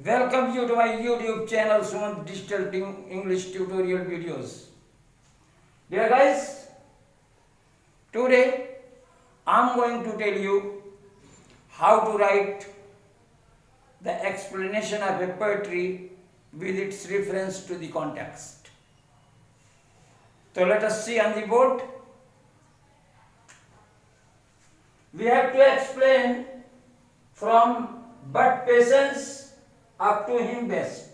Welcome you to my YouTube channel Sumant Digital English Tutorial Videos. Dear guys, today I am going to tell you how to write the explanation of a poetry with its reference to the context. So let us see on the board. We have to explain from but patience up to him best.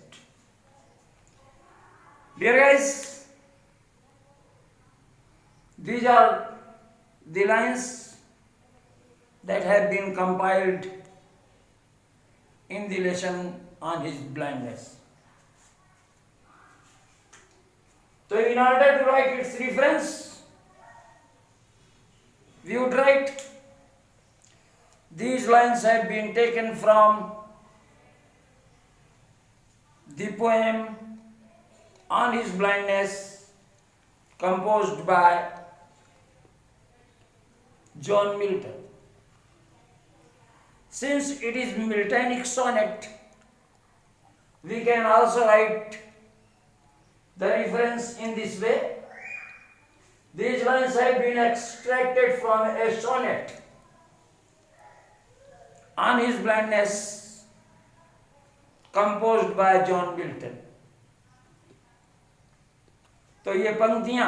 Dear guys, these are the lines that have been compiled in the lesson on his blindness. So in order to write its reference, we would write these lines have been taken from the poem on his blindness composed by John Milton. Since it is Miltonic sonnet, we can also write the reference in this way. These lines have been extracted from a sonnet on his blindness composed by John Milton. तो ये पंक्तियां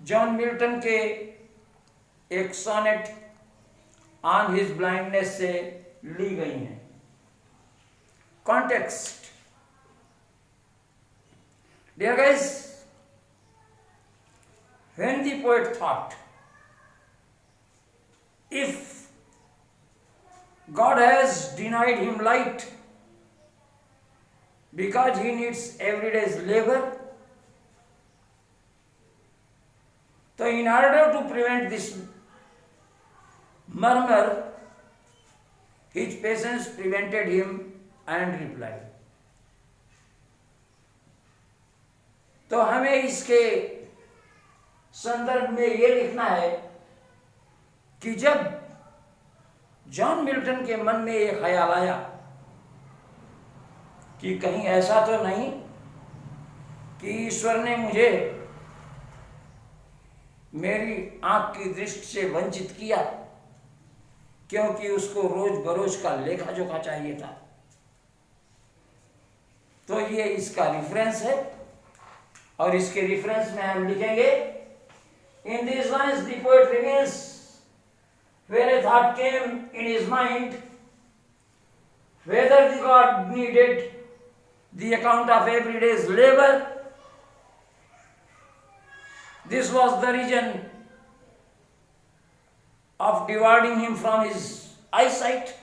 John Milton के एक sonnet on his blindness से ली गई हैं. Context. Dear guys, when the poet thought, if God has denied him light because he needs everyday's labor, so in order to prevent this murmur, his patience prevented him and replied. तो हमें इसके संदर्भ में ये लिखना है कि जब जॉन मिल्टन के मन में ये ख्याल आया कि कहीं ऐसा तो नहीं कि ईश्वर ने मुझे मेरी आंख की दृष्टि से वंचित किया क्योंकि उसको रोज बरोज का लेखा जोखा चाहिए था. तो ये इसका रिफरेंस है और इसके रिफरेंस में हम लिखेंगे in this lines the poet reveals when a thought came in his mind whether the God needed the account of every day's labor. This was the reason of dividing him from his eyesight.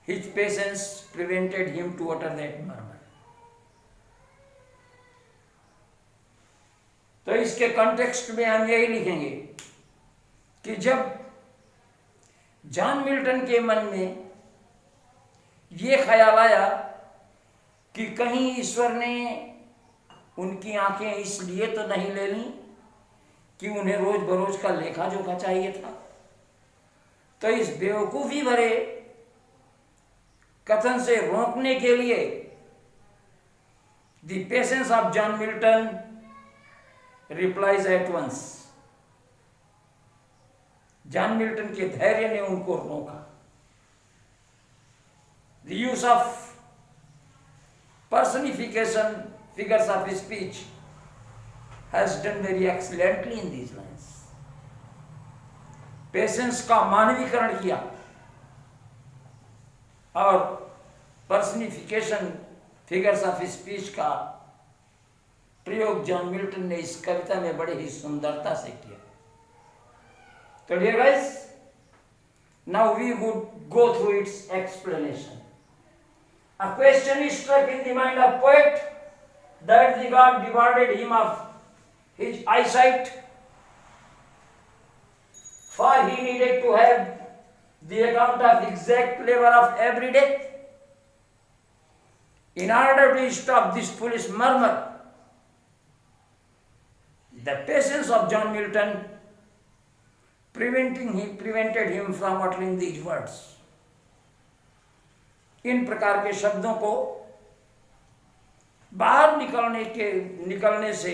His patience prevented him to utter that murmur. तो इसके context में हम यही लिखेंगे कि जब John Milton के मन में ये ख्याल आया कि कहीं ईश्वर ने उनकी आंखें इसलिए तो नहीं ले ली कि उन्हें रोज बरोज का लेखा जोखा चाहिए था, तो इस बेवकूफ़ी भरे कथन से रोकने के लिए the patience of John Milton replies at once. John Milton के धैर्य ने उनको रोका. The use of personification figures of speech has done very excellently in these lines. Patience का मानवीकरण किया और पर्सनिफिकेशन फिगर्स ऑफ स्पीच का प्रयोग जॉन मिल्टन ने इस कविता में बड़े ही सुंदरता से किया. तो dear guys, now we would go through its explanation. A question is struck in the mind of poet that the god divided him of his eyesight for he needed to have the account of exact labour of every day. In order to stop this foolish murmur, the patience of John Milton he prevented him from uttering these words. इन प्रकार के शब्दों को बाहर निकलने से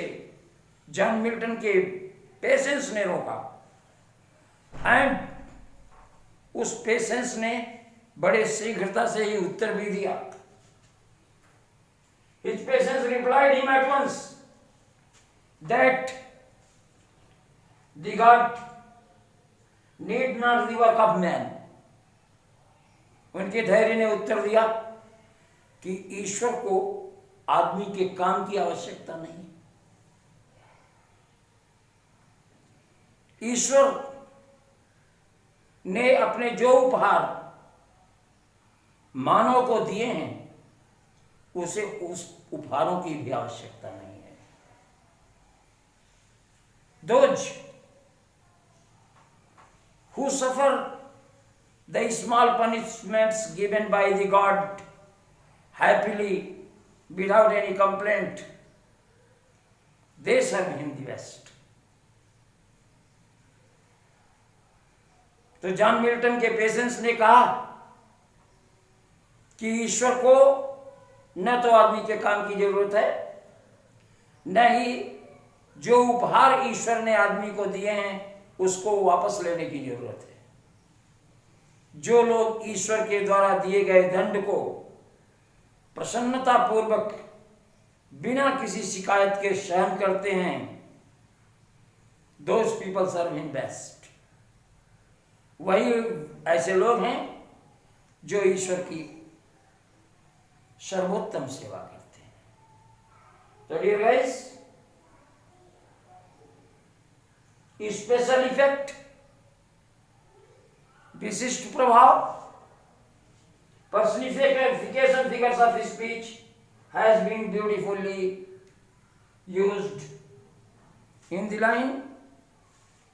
John Milton के patience ने रोका, एंड उस पेशेंस ने बड़े शीघ्रता से ही उत्तर भी दिया. His patience replied him at once that the God need not the work of man. उनके धैर्य ने उत्तर दिया कि ईश्वर को आदमी के काम की आवश्यकता नहीं. ईश्वर ने अपने जो उपहार मानव को दिए हैं उसे उस उपहारों की भी आवश्यकता नहीं है. Those who suffer the small punishments given by the God happily without any complaint, they serve him the best. तो जॉन मिल्टन के पेशेंस ने कहा कि ईश्वर को न तो आदमी के काम की जरूरत है, न ही जो उपहार ईश्वर ने आदमी को दिए हैं उसको वापस लेने की जरूरत है. जो लोग ईश्वर के द्वारा दिए गए दंड को प्रसन्नता पूर्वक बिना किसी शिकायत के सहन करते हैं, those people serve him best. वही ऐसे लोग हैं जो ईश्वर की सर्वोत्तम सेवा करते हैं. तो डियर गाइस, स्पेशल इफेक्ट, विशिष्ट प्रभाव, personification figures of speech has been beautifully used in the line,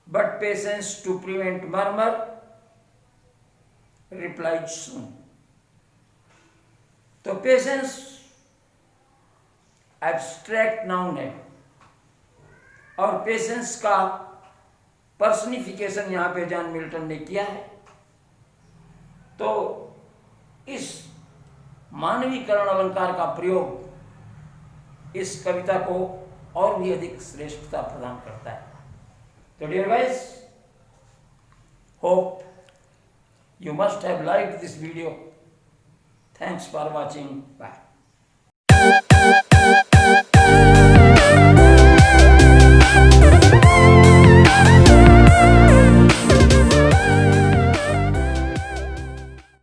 but patience to prevent murmur replied soon. तो पेशेंस एब्स्ट्रैक्ट नाउन है और पेशेंस का पर्सनिफिकेशन यहां पे जॉन मिल्टन ने किया है. तो इस मानवीकरण अलंकार का प्रयोग इस कविता को और भी अधिक श्रेष्ठता प्रदान करता है. तो dear guys, hope you must have liked this video. Thanks for watching. Bye.